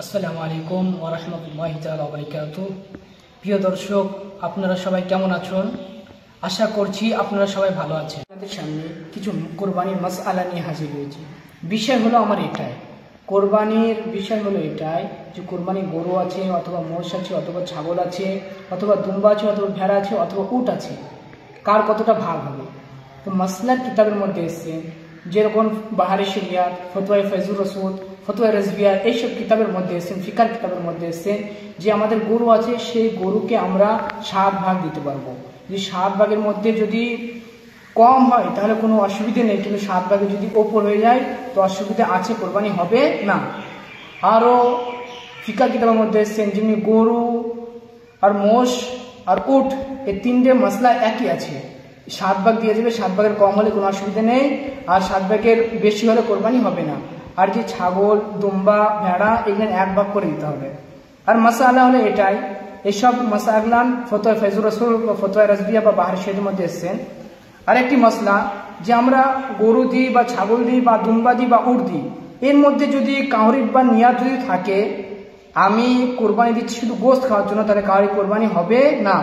আসসালামু আলাইকুম ওয়া রাহমাতুল্লাহি তাআলা ওয়া বারাকাতুহু। প্রিয় দর্শক, আপনারা সবাই কেমন আছেন? আশা করছি আপনারা সবাই ভালো আছেন। আপনাদের সামনে কিছু কোরবানির মাসআলা নিয়ে হাজির হয়েছি। বিষয় হলো আমার এটাই, কোরবানির বিষয় হলো এটাই যে কোরবানির গরু আছে অথবা মোষ আছে অথবা ছাগল আছে অথবা দুম্বা আছে অথবা ভেড়া আছে অথবা উট আছে, কার কতটা ভাগ হবে। তো মাসলার কিতাবের মধ্যে এসছে, যেরকম বাহারে শরিয়াত, ফতোয়ায়ে ফয়জুর রসুদ, ফতোয়ায়ে রাজবিয়া, এইসব কিতাবের মধ্যে এসছেন, ফিকার কিতাবের মধ্যে এসছেন যে আমাদের গরু আছে, সেই গরুকে আমরা 7 ভাগ দিতে পারবো। যে 7 ভাগের মধ্যে যদি কম হয় তাহলে কোনো অসুবিধে নেই, কিন্তু 7 ভাগে যদি ওপর হয়ে যায় তো অসুবিধা আছে, কোরবানি হবে না। আরও ফিকার কিতাবের মধ্যে এসছেন যেমনি গরু আর মোষ আর উট, এই 3টে মশলা একই আছে, 7 ভাগ দিয়ে যাবে। 7 ভাগের কম হলে কোনো অসুবিধা নেই, আর 7 ভাগের বেশি হলে কোরবানি হবে না। আর যে ছাগল, দুম্বা, ভেড়া, এগুলো 1 ভাগ করে দিতে হবে। আর মাসালা হলো এটাই, এইসব মাসালা ফতোয়া ফয়জুর রাসূল বা ফতোয়া রাজবিয়া বা বাহারি শরীয়তের মধ্যে এসছেন। আর একটি মশলা যে আমরা গরু দিই বা ছাগল দিই বা দুম্বা দিই বা উট দিই, এর মধ্যে যদি কাউরির বা নিয়াত যদি থাকে আমি কোরবানি দিচ্ছি শুধু গোশত খাওয়ার জন্য, তাহলে কাউরি কোরবানি হবে না।